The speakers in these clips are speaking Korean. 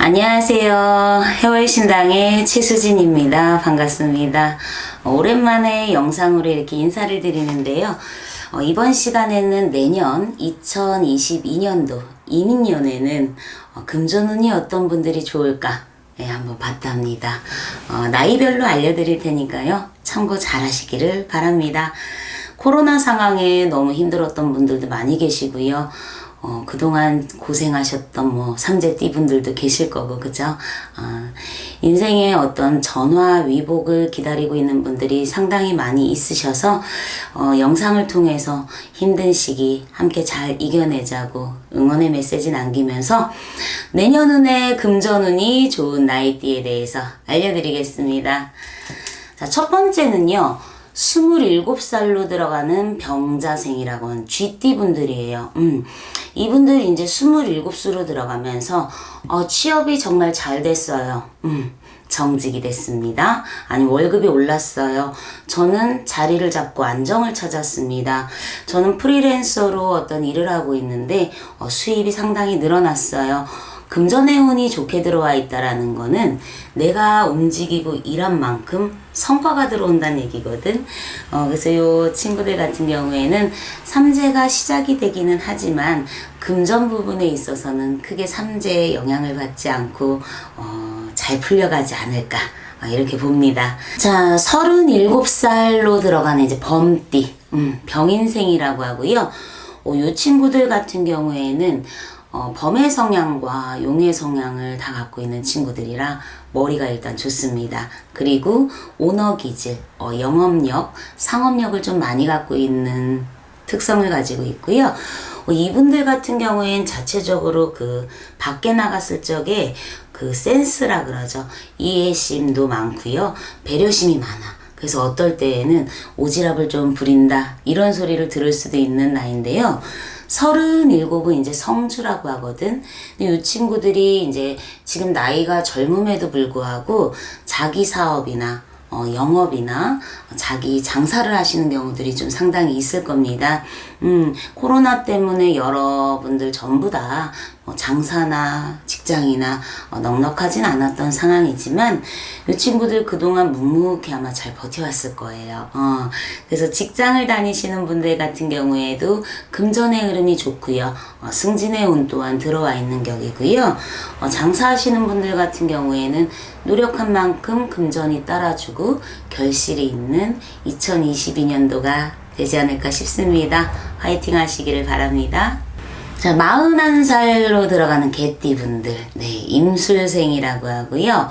안녕하세요. 해월신당의 최수진입니다. 반갑습니다. 오랜만에 영상으로 이렇게 인사를 드리는데요. 이번 시간에는 내년 2022년도 이민년에는 금전운이 어떤 분들이 좋을까 한번 봤답니다. 나이별로 알려드릴 테니까요. 참고 잘 하시기를 바랍니다. 코로나 상황에 너무 힘들었던 분들도 많이 계시고요. 그동안 고생하셨던 삼재띠 분들도 계실 거고, 그죠? 인생의 어떤 전화위복을 기다리고 있는 분들이 상당히 많이 있으셔서, 영상을 통해서 힘든 시기 함께 잘 이겨내자고 응원의 메시지 남기면서 내년운의 금전운이 좋은 나이띠에 대해서 알려드리겠습니다. 자, 첫 번째는요. 27살로 들어가는 병자생이라고 하는 쥐띠 분들이에요. 이분들 이제 27수로 들어가면서 취업이 정말 잘 됐어요. 정직이 됐습니다. 아니 월급이 올랐어요. 저는 자리를 잡고 안정을 찾았습니다. 저는 프리랜서로 어떤 일을 하고 있는데 수입이 상당히 늘어났어요. 금전의 운이 좋게 들어와 있다라는 거는 내가 움직이고 일한 만큼 성과가 들어온다는 얘기거든. 그래서 요 친구들 같은 경우에는 삼재가 시작이 되기는 하지만 금전 부분에 있어서는 크게 삼재의 영향을 받지 않고 잘 풀려가지 않을까 이렇게 봅니다. 자, 37살로 들어가는 이제 범띠, 병인생이라고 하고요. 요 친구들 같은 경우에는 범의 성향과 용의 성향을 다 갖고 있는 친구들이라 머리가 일단 좋습니다. 그리고 오너기질, 영업력, 상업력을 좀 많이 갖고 있는 특성을 가지고 있고요. 이분들 같은 경우엔 자체적으로 밖에 나갔을 적에 센스라 그러죠. 이해심도 많고요. 배려심이 많아. 그래서 어떨 때에는 오지랖을 좀 부린다. 이런 소리를 들을 수도 있는 나이인데요. 37은 이제 성주라고 하거든. 근데 이 친구들이 이제 지금 나이가 젊음에도 불구하고 자기 사업이나 영업이나 자기 장사를 하시는 경우들이 좀 상당히 있을 겁니다. 코로나 때문에 여러분들 전부 다 장사나 직장이나 넉넉하진 않았던 상황이지만 이 친구들 그동안 묵묵히 아마 잘 버텨왔을 거예요. 그래서 직장을 다니시는 분들 같은 경우에도 금전의 흐름이 좋고요. 승진의 운 또한 들어와 있는 격이고요. 장사하시는 분들 같은 경우에는 노력한 만큼 금전이 따라주고 결실이 있는 2022년도가 되지 않을까 싶습니다. 화이팅 하시기를 바랍니다. 자, 41살로 들어가는 개띠 분들, 임술생이라고 하고요.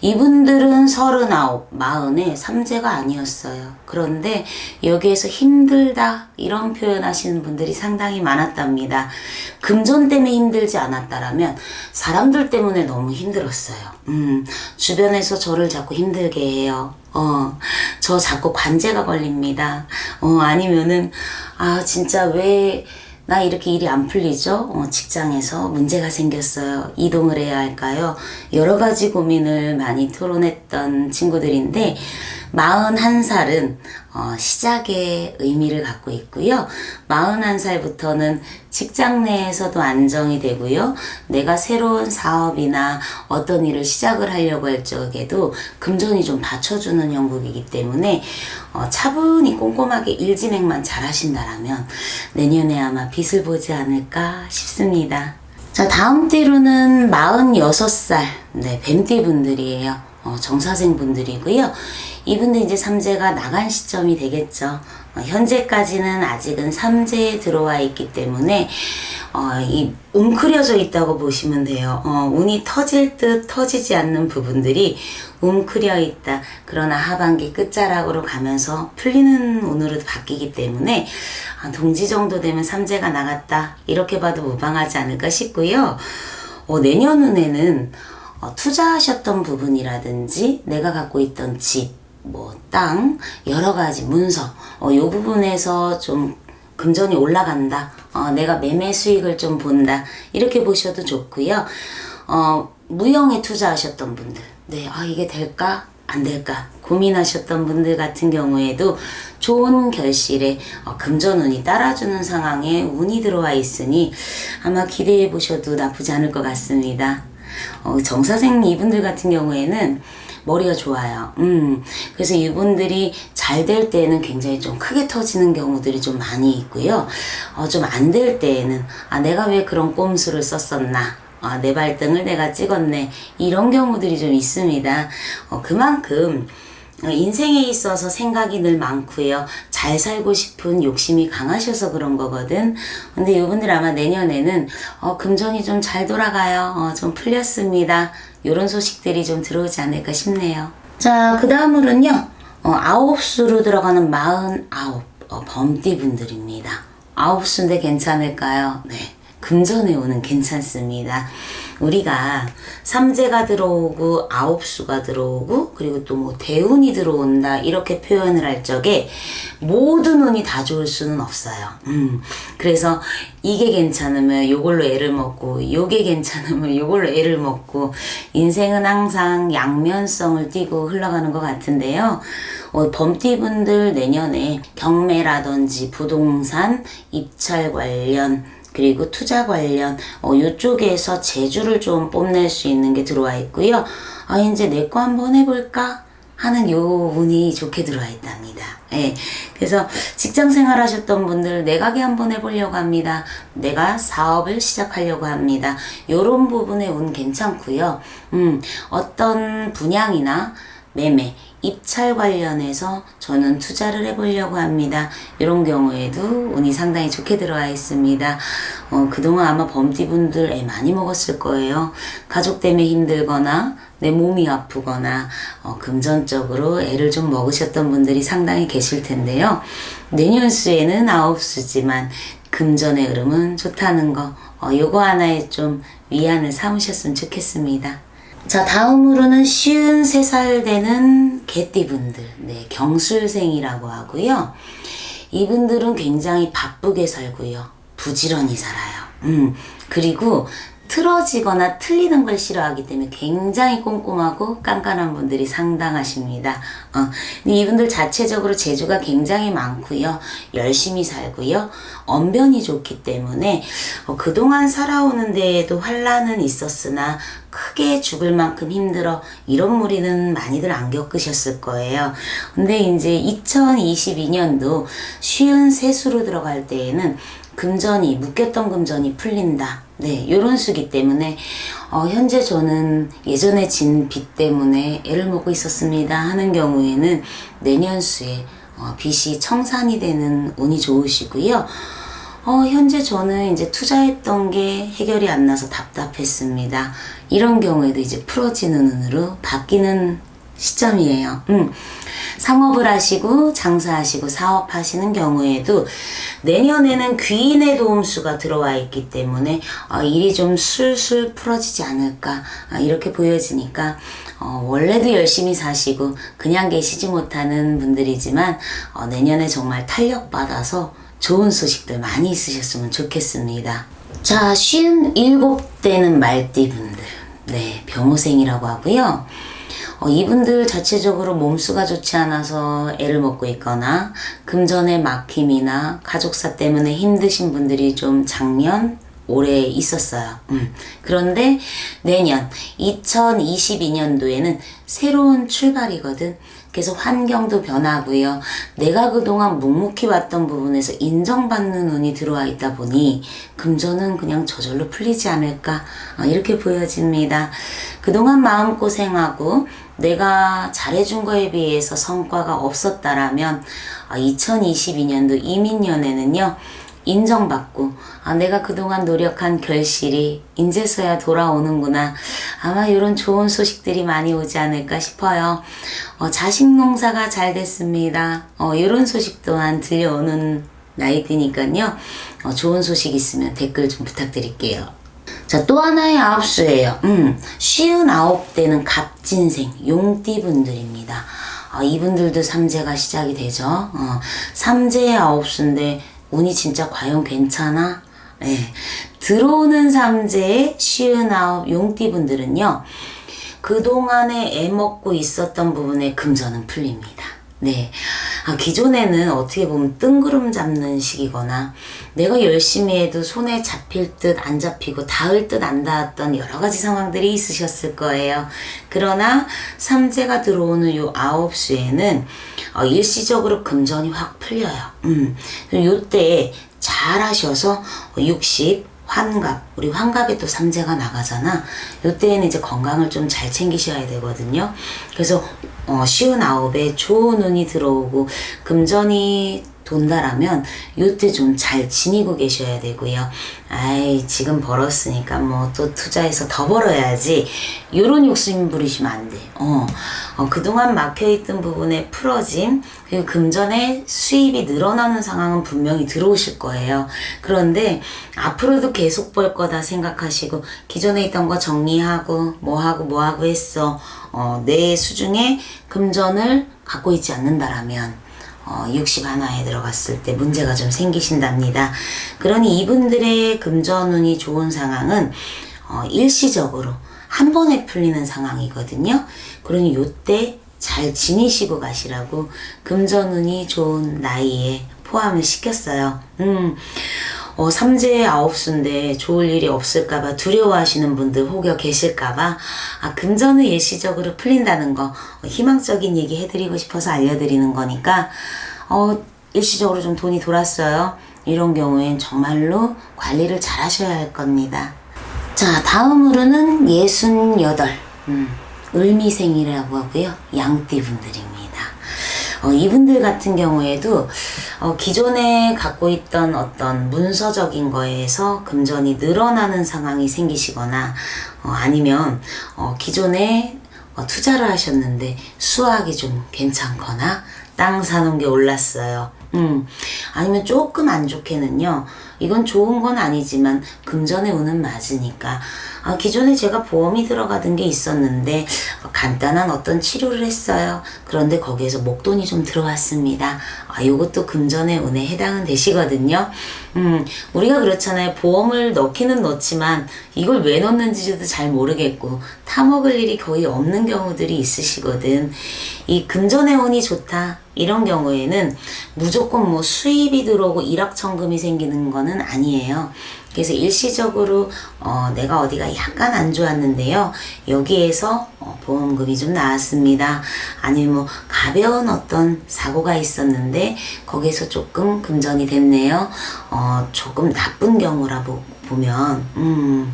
이분들은 39, 40에 삼재가 아니었어요. 그런데 여기에서 힘들다 이런 표현하시는 분들이 상당히 많았답니다. 금전 때문에 힘들지 않았다라면 사람들 때문에 너무 힘들었어요. 주변에서 저를 자꾸 힘들게 해요. 저 자꾸 관제가 걸립니다. 아니면은 진짜 왜 나 이렇게 일이 안 풀리죠? 직장에서 문제가 생겼어요. 이동을 해야 할까요? 여러 가지 고민을 많이 토론했던 친구들인데 41살은 시작의 의미를 갖고 있고요. 41살부터는 직장 내에서도 안정이 되고요. 내가 새로운 사업이나 어떤 일을 시작을 하려고 할 적에도 금전이 좀 받쳐주는 형국이기 때문에 차분히 꼼꼼하게 일 진행만 잘 하신다라면 내년에 아마 빛을 보지 않을까 싶습니다. 자, 다음 띠로는 46살 뱀띠 분들이에요. 정사생 분들이고요. 이분들 이제 삼재가 나간 시점이 되겠죠. 현재까지는 아직은 삼재에 들어와 있기 때문에 웅크려져 있다고 보시면 돼요. 운이 터질 듯 터지지 않는 부분들이 웅크려 있다. 그러나 하반기 끝자락으로 가면서 풀리는 운으로 바뀌기 때문에 동지 정도 되면 삼재가 나갔다. 이렇게 봐도 무방하지 않을까 싶고요. 내년 운에는 투자하셨던 부분이라든지 내가 갖고 있던 집, 땅, 여러 가지 문서, 요 부분에서 좀 금전이 올라간다. 내가 매매 수익을 좀 본다. 이렇게 보셔도 좋고요. 무형에 투자하셨던 분들, 이게 될까? 안 될까? 고민하셨던 분들 같은 경우에도 좋은 결실에 금전운이 따라주는 상황에 운이 들어와 있으니 아마 기대해 보셔도 나쁘지 않을 것 같습니다. 정사생 이분들 같은 경우에는 머리가 좋아요. 그래서 이분들이 잘 될 때에는 굉장히 좀 크게 터지는 경우들이 좀 많이 있고요. 좀 안 될 때에는, 내가 왜 그런 꼼수를 썼었나. 내 발등을 내가 찍었네. 이런 경우들이 좀 있습니다. 그만큼 인생에 있어서 생각이 늘 많고요. 잘 살고 싶은 욕심이 강하셔서 그런 거거든. 근데 이분들 아마 내년에는 금전이 좀 잘 돌아가요. 좀 풀렸습니다. 이런 소식들이 좀 들어오지 않을까 싶네요. 자, 그 다음으로는요. 9수로 들어가는 49 범띠분들입니다. 9수인데 괜찮을까요? 네. 금전의 운은 괜찮습니다. 우리가 삼재가 들어오고 9수가 들어오고 그리고 또 뭐 대운이 들어온다 이렇게 표현을 할 적에 모든 운이 다 좋을 수는 없어요. 그래서 이게 괜찮으면 요걸로 애를 먹고 요게 괜찮으면 요걸로 애를 먹고 인생은 항상 양면성을 띠고 흘러가는 것 같은데요. 범띠분들 내년에 경매라든지 부동산, 입찰 관련 그리고 투자 관련 이쪽에서 재주를 좀 뽐낼 수 있는 게 들어와 있고요. 이제 내 거 한번 해볼까 하는 요 운이 좋게 들어와 있답니다. 예. 그래서 직장 생활 하셨던 분들 내가게 한번 해보려고 합니다. 내가 사업을 시작하려고 합니다. 요런 부분의 운 괜찮고요. 어떤 분양이나 매매, 입찰 관련해서 저는 투자를 해보려고 합니다. 이런 경우에도 운이 상당히 좋게 들어와 있습니다. 그동안 아마 범띠분들 애 많이 먹었을 거예요. 가족 때문에 힘들거나 내 몸이 아프거나 금전적으로 애를 좀 먹으셨던 분들이 상당히 계실 텐데요. 내년수에는 9수지만 금전의 흐름은 좋다는 거 요거 하나에 좀 위안을 삼으셨으면 좋겠습니다. 자, 다음으로는 53살 되는 개띠분들, 네, 경술생이라고 하고요. 이분들은 굉장히 바쁘게 살고요. 부지런히 살아요. 그리고 틀어지거나 틀리는 걸 싫어하기 때문에 굉장히 꼼꼼하고 깐깐한 분들이 상당하십니다. 근데 이분들 자체적으로 재주가 굉장히 많고요. 열심히 살고요. 언변이 좋기 때문에 그동안 살아오는 데에도 환란은 있었으나 크게 죽을 만큼 힘들어 이런 무리는 많이들 안 겪으셨을 거예요. 근데 이제 2022년도 53수로 들어갈 때에는 금전이 묶였던 금전이 풀린다. 네, 요런 수기 때문에 현재 저는 예전에 진 빚 때문에 애를 먹고 있었습니다 하는 경우에는 내년수에 빚이 청산이 되는 운이 좋으시고요. 현재 저는 이제 투자했던 게 해결이 안 나서 답답했습니다. 이런 경우에도 이제 풀어지는 운으로 바뀌는 시점이에요. 상업을 하시고 장사하시고 사업하시는 경우에도 내년에는 귀인의 도움수가 들어와 있기 때문에 일이 좀 술술 풀어지지 않을까 이렇게 보여지니까 원래도 열심히 사시고 그냥 계시지 못하는 분들이지만 내년에 정말 탄력받아서 좋은 소식들 많이 있으셨으면 좋겠습니다. 자, 57대는 말띠분들, 네, 병호생이라고 하고요. 이분들 자체적으로 몸수가 좋지 않아서 애를 먹고 있거나 금전의 막힘이나 가족사 때문에 힘드신 분들이 좀 작년, 올해 있었어요. 그런데 내년 2022년도에는 새로운 출발이거든. 그래서 환경도 변하고요. 내가 그동안 묵묵히 왔던 부분에서 인정받는 운이 들어와 있다 보니 금전은 그냥 저절로 풀리지 않을까 이렇게 보여집니다. 그동안 마음고생하고 내가 잘해준 거에 비해서 성과가 없었다라면 2022년도 이민년에는요. 인정받고 내가 그동안 노력한 결실이 인제서야 돌아오는구나. 아마 이런 좋은 소식들이 많이 오지 않을까 싶어요. 자식 농사가 잘 됐습니다. 이런 소식 또한 들려오는 나이대니까요. 좋은 소식 있으면 댓글 좀 부탁드릴게요. 자, 또 하나의 9수예요. 59대는 갑진생, 용띠분들입니다. 이분들도 삼재가 시작이 되죠. 삼재의 9수인데 운이 진짜 과연 괜찮아? 네. 들어오는 삼재의 59 용띠분들은요. 그동안에 애먹고 있었던 부분에 금전은 풀립니다. 네. 기존에는 어떻게 보면 뜬구름 잡는 시기거나 내가 열심히 해도 손에 잡힐 듯 안 잡히고 닿을 듯 안 닿았던 여러 가지 상황들이 있으셨을 거예요. 그러나 삼재가 들어오는 요 9수에는 일시적으로 금전이 확 풀려요. 요때 잘 하셔서 60 환갑, 우리 환갑에 또 삼재가 나가잖아. 요때는 이제 건강을 좀 잘 챙기셔야 되거든요. 그래서 쉬운 9에 좋은 운이 들어오고 금전이 돈다라면 요때 좀 잘 지니고 계셔야 되고요. 아이, 지금 벌었으니까 뭐 또 투자해서 더 벌어야지, 요런 욕심 부리시면 안 돼. 그동안 막혀있던 부분에 풀어짐, 그리고 금전의 수입이 늘어나는 상황은 분명히 들어오실 거예요. 그런데 앞으로도 계속 벌 거다 생각하시고 기존에 있던 거 정리하고 뭐하고 했어, 내 수중에 금전을 갖고 있지 않는다라면 60 하나에 들어갔을 때 문제가 좀 생기신답니다. 그러니 이분들의 금전운이 좋은 상황은 일시적으로 한 번에 풀리는 상황이거든요. 그러니 요때 잘 지니시고 가시라고 금전운이 좋은 나이에 포함을 시켰어요. 삼재의 9수인데 좋을 일이 없을까봐 두려워하시는 분들 혹여 계실까봐 금전은 일시적으로 풀린다는 거 희망적인 얘기 해드리고 싶어서 알려드리는 거니까 일시적으로 좀 돈이 돌았어요. 이런 경우엔 정말로 관리를 잘 하셔야 할 겁니다. 자, 다음으로는 68 을미생이라고 하고요. 양띠분들입니다. 이분들 같은 경우에도 기존에 갖고 있던 어떤 문서적인 거에서 금전이 늘어나는 상황이 생기시거나 아니면 기존에 투자를 하셨는데 수확이 좀 괜찮거나 땅 사놓은 게 올랐어요. 아니면 조금 안 좋게는요, 이건 좋은 건 아니지만 금전의 운은 맞으니까 기존에 제가 보험이 들어가던 게 있었는데 간단한 어떤 치료를 했어요. 그런데 거기에서 목돈이 좀 들어왔습니다. 요것도 금전의 운에 해당은 되시거든요. 우리가 그렇잖아요. 보험을 넣기는 넣지만 이걸 왜 넣는지도 잘 모르겠고 타먹을 일이 거의 없는 경우들이 있으시거든. 이 금전의 운이 좋다 이런 경우에는 무조건 뭐 수입이 들어오고 일확천금이 생기는 거는 아니에요. 그래서 일시적으로 내가 어디가 약간 안 좋았는데요, 여기에서 보험금이 좀 나왔습니다. 아니면 뭐 가벼운 어떤 사고가 있었는데 거기에서 조금 금전이 됐네요. 조금 나쁜 경우라 보면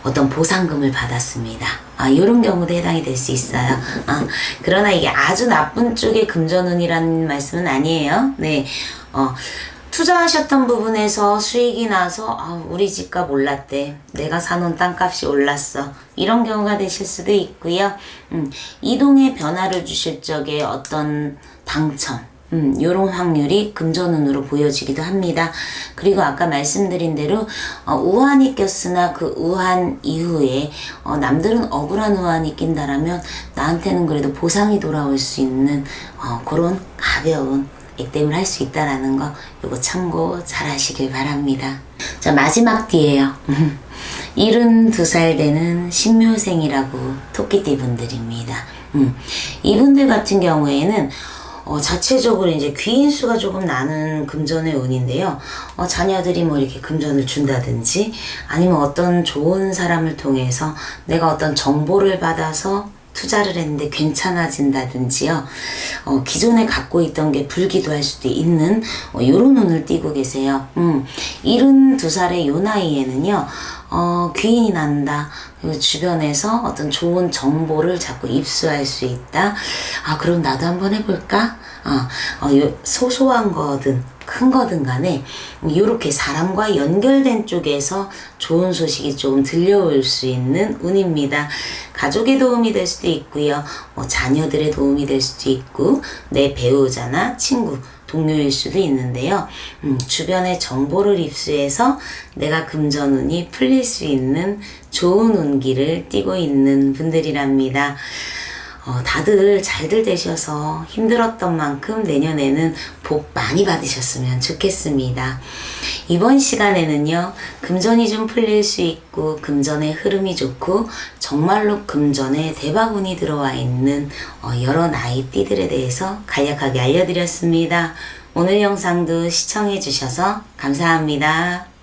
어떤 보상금을 받았습니다. 이런 경우도 해당이 될 수 있어요. 그러나 이게 아주 나쁜 쪽의 금전운이라는 말씀은 아니에요. 네. 투자하셨던 부분에서 수익이 나서 우리 집값 올랐대, 내가 사놓은 땅값이 올랐어, 이런 경우가 되실 수도 있고요. 이동의 변화를 주실 적에 어떤 당첨, 요런 확률이 금전운으로 보여지기도 합니다. 그리고 아까 말씀드린 대로 우한이 꼈으나 그 우한 이후에 남들은 억울한 우한이 낀다라면 나한테는 그래도 보상이 돌아올 수 있는 그런 가벼운 액땜을 할 수 있다라는 거 요거 참고 잘 하시길 바랍니다. 자, 마지막 띠예요. 72살 되는 신묘생이라고 토끼띠 분들입니다. 이분들 같은 경우에는 자체적으로 이제 귀인수가 조금 나는 금전의 운인데요. 자녀들이 뭐 이렇게 금전을 준다든지 아니면 어떤 좋은 사람을 통해서 내가 어떤 정보를 받아서 투자를 했는데 괜찮아진다든지요. 기존에 갖고 있던 게 불기도할 수도 있는 요런 운을 띠고 계세요. 72살의 요 나이에는요. 귀인이 난다. 그리고 주변에서 어떤 좋은 정보를 자꾸 입수할 수 있다. 그럼 나도 한번 해볼까? 소소한 거든 큰 거든 간에 이렇게 사람과 연결된 쪽에서 좋은 소식이 좀 들려올 수 있는 운입니다. 가족의 도움이 될 수도 있고요. 자녀들의 도움이 될 수도 있고 내 배우자나 친구, 동료일 수도 있는데요. 주변의 정보를 입수해서 내가 금전운이 풀릴 수 있는 좋은 운기를 띠고 있는 분들이랍니다. 다들 잘들 되셔서 힘들었던 만큼 내년에는 복 많이 받으셨으면 좋겠습니다. 이번 시간에는요, 금전이 좀 풀릴 수 있고 금전의 흐름이 좋고 정말로 금전에 대바운이 들어와 있는 여러 나이띠들에 대해서 간략하게 알려드렸습니다. 오늘 영상도 시청해 주셔서 감사합니다.